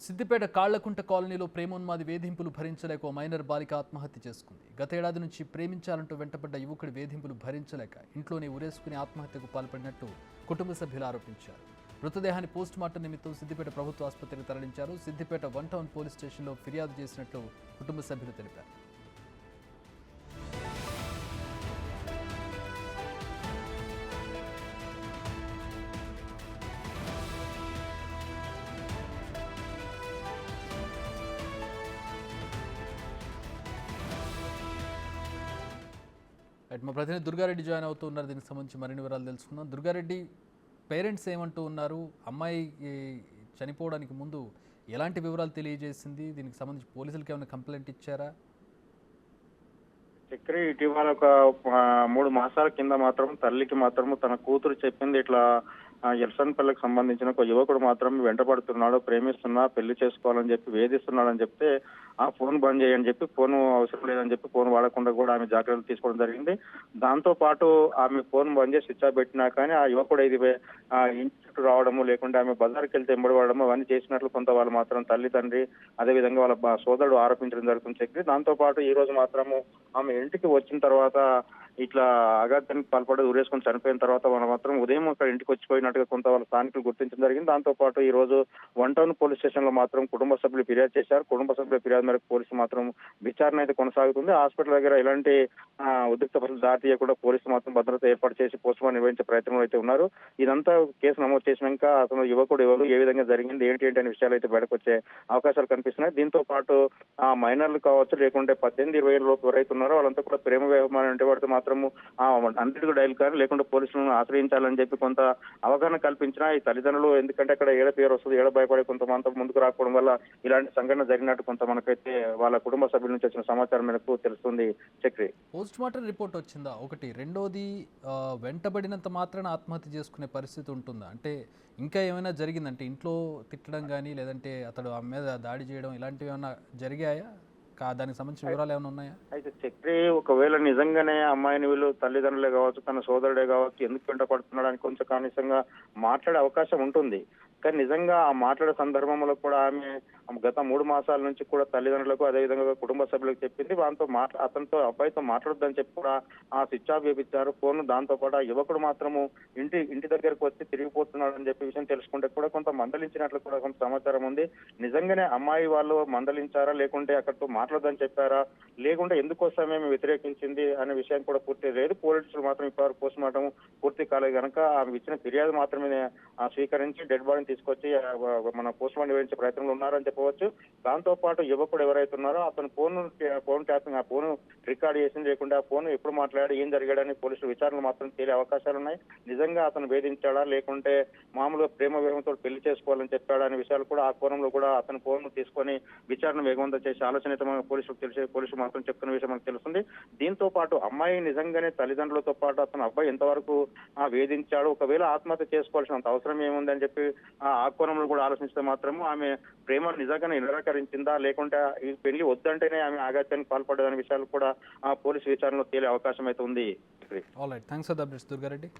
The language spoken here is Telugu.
సిద్దిపేట కాళ్లకుంట కాలనీలో ప్రేమోన్మాది వేధింపులు భరించలేక ఓ మైనర్ బాలిక ఆత్మహత్య చేసుకుంది. గత ఏడాది నుంచి ప్రేమించాలంటూ వెంటపడ్డ యువకుడి వేధింపులు భరించలేక ఇంట్లోనే ఉరేసుకుని ఆత్మహత్యకు పాల్పడినట్టు కుటుంబ సభ్యులు ఆరోపించారు. మృతదేహాన్ని పోస్టుమార్టం నిమిత్తం సిద్దిపేట ప్రభుత్వ ఆసుపత్రికి తరలించారు. సిద్దిపేట 1 టౌన్ పోలీస్ స్టేషన్లో ఫిర్యాదు చేసినట్లు కుటుంబ సభ్యులు తెలిపారు. మా ప్రతినిధి దుర్గారెడ్డి జాయిన్ అవుతూ ఉన్నారు. దీనికి సంబంధించి మరిన్ని వివరాలు తెలుసుకుందాం. దుర్గారెడ్డి, పేరెంట్స్ ఏమంటూ ఉన్నారు? అమ్మాయి చనిపోవడానికి ముందు ఎలాంటి వివరాలు తెలియజేసింది? దీనికి సంబంధించి పోలీసులకు ఏమైనా కంప్లైంట్ ఇచ్చారా? చక్రి ఇటీవల ఒక 3 మాసాల కింద మాత్రం తల్లికి మాత్రం తన కూతురు చెప్పింది ఇట్లా ఎర్సన్పల్లికి సంబంధించిన ఒక యువకుడు మాత్రం వెంటపడుతున్నాడు, ప్రేమిస్తున్నా, పెళ్లి చేసుకోవాలని చెప్పి వేధిస్తున్నాడని చెప్తే ఆ ఫోన్ బంద్ చేయని చెప్పి, ఫోన్ అవసరం లేదని చెప్పి ఫోన్ వాడకుండా కూడా ఆమె జాగ్రత్తలు తీసుకోవడం జరిగింది. దాంతో పాటు ఆమె ఫోన్ బంద్ చేసి స్విచ్ ఆఫ్ పెట్టినా కానీ ఆ యువకుడు ఇది ఇంటి చుట్టూ రావడము, లేకుంటే ఆమె బజార్కి వెళ్తే ఎంబడి పడడము అవన్నీ చేసినట్లు కొంత వాళ్ళు మాత్రం తల్లి, తండ్రి, అదేవిధంగా వాళ్ళ సోదరుడు ఆరోపించడం జరుగుతుంది చక్రి. దాంతో పాటు ఈ రోజు మాత్రము ఆమె ఇంటికి వచ్చిన తర్వాత ఇట్లా అగాధానికి పాల్పడి ఉరేసుకొని చనిపోయిన తర్వాత వాళ్ళు మాత్రం ఉదయం అక్కడ ఇంటికి వచ్చిపోయినట్టుగా కొంత వాళ్ళ స్థానికులు గుర్తించడం జరిగింది. దాంతో పాటు ఈ రోజు 1 టౌన్ పోలీస్ స్టేషన్ లో మాత్రం కుటుంబ సభ్యులు ఫిర్యాదు చేశారు. కుటుంబ సభ్యుల ఫిర్యాదు మేరకు పోలీసులు మాత్రం విచారణ అయితే కొనసాగుతుంది. హాస్పిటల్ దగ్గర ఎలాంటి ఉద్రిక్త పరిస్థితులు దారి తీయకుండా పోలీసులు మాత్రం భద్రత ఏర్పాటు చేసి పోస్ట్ మార్టం నిర్వహించే ప్రయత్నంలో అయితే ఉన్నారు. ఇదంతా కేసు నమోదు చేసినాక అతను యువకుడు ఎవరు, ఏ విధంగా జరిగింది, ఏంటి అనే విషయాలు అయితే బయటకు వచ్చే అవకాశాలు కనిపిస్తున్నాయి. దీంతో పాటు మైనర్లు కావచ్చు, లేకుంటే 18-20 లోపు ఎవరైతే ఉన్నారో వాళ్ళంతా కూడా ప్రేమ వ్యవహారం అంటే వాడితే మాత్రము 100కు డైల్ కానీ లేకుంటే పోలీసులను ఆశ్రయించాలని చెప్పి కొంత అవగాహన కల్పించినా ఈ తల్లిదండ్రులు, ఎందుకంటే అక్కడ ఏడ పేరు వస్తుంది, ఏడ భయపడి కొంతమంది ముందుకు రాకపోవడం వల్ల ఇలాంటి సంఘటన జరిగినట్టు కొంత మనకైతే వాళ్ళ కుటుంబ సభ్యుల నుంచి వచ్చిన సమాచారం మేరకు తెలుస్తుంది చక్రి. పోస్ట్ మార్టం రిపోర్ట్ వచ్చిందా? ఒకటి. రెండోది, వెంటబడినంత మాత్రాన ఆత్మహత్య చేసుకునే పరిస్థితి ఉంటుందా? అంటే ఇంకా ఏమైనా జరిగిందంటే ఇంట్లో తిట్టడం కానీ, లేదంటే అతడు ఆమె మీద దాడి చేయడం ఇలాంటివి ఏమైనా జరిగాయా? దానికి సంబంధించిన వివరాలు ఏమైనా ఉన్నాయా? అయితే చక్రి, ఒకవేళ నిజంగానే అమ్మాయిని వీళ్ళు తల్లిదండ్రులే కావచ్చు, తన సోదరుడే కావచ్చు, ఎందుకు వెంట పడుతున్నాడని కొంచెం కనీసంగా మాట్లాడే అవకాశం ఉంటుంది. కానీ నిజంగా ఆ మాట్లాడే సందర్భంలో కూడా ఆమె గత 3 మాసాల నుంచి కూడా తల్లిదండ్రులకు, అదేవిధంగా కుటుంబ సభ్యులకు చెప్పింది. దాంతో అతనితో అబ్బాయితో మాట్లాడొద్దని చెప్పి కూడా స్విచ్ ఆఫ్ చేయించారు ఫోన్. దాంతో పాటు ఆ యువకుడు మాత్రము ఇంటి దగ్గరకు వచ్చి తిరిగిపోతున్నాడు అని చెప్పి విషయం తెలుసుకుంటే కూడా కొంత మందలించినట్లు కూడా కొంత సమాచారం ఉంది. నిజంగానే అమ్మాయి వాళ్ళు మందలించారా, లేకుంటే అక్కడితో మాట్లాడొద్దని చెప్పారా, లేకుంటే ఎందుకోసమే వ్యతిరేకించింది అనే విషయం కూడా పూర్తి లేదు. పోలీసులు మాత్రం ఇప్పటివరకు పోస్ట్ మార్టం పూర్తి కాలేదు కనుక ఆమె ఇచ్చిన ఫిర్యాదు మాత్రమే స్వీకరించి డెడ్ బాడీని తీసుకొచ్చి మన పోస్ట్ మార్టం నిర్వహించే ప్రయత్నంలో ఉన్నారని చెప్పవచ్చు. దాంతో పాటు యువకుడు ఎవరైతే ఉన్నారో అతను ఫోన్ ట్యాపింగ్, ఆ ఫోన్ రికార్డ్ చేసింది, లేకుండా ఆ ఫోన్ ఎప్పుడు మాట్లాడి ఏం జరిగాడని పోలీసులు విచారణలు మాత్రం తేలే అవకాశాలు ఉన్నాయి. నిజంగా అతను వేధించాడా, లేకుంటే మామూలుగా ప్రేమ వేగంతో పెళ్లి చేసుకోవాలని చెప్పాడా అనే విషయాలు కూడా ఆ కోణంలో కూడా అతను ఫోన్ తీసుకొని విచారణ వేగవంతం చేసే ఆలోచన అయితే పోలీసులు మాత్రం చెప్తున్న విషయం మనకు తెలుస్తుంది. దీంతో పాటు అమ్మాయి నిజంగానే తల్లిదండ్రులతో పాటు అతను అబ్బాయి ఎంతవరకు వేధించాడు, ఒకవేళ ఆత్మహత్య చేసుకోవాల్సినంత అవసరం ఏముందని చెప్పి ఆ కోణంలో కూడా ఆలోచిస్తే మాత్రము ఆమె ప్రేమ నిజంగానే నిరాకరించిందా, లేకుంటే ఈ పెళ్లి వద్దంటేనే ఆమె ఆఘాత్యానికి పాల్పడ్డదనే విషయాలు కూడా పోలీసు విచారణలో తేలే అవకాశం అయితే ఉంది. All right, thanks for the updates Durga Reddy.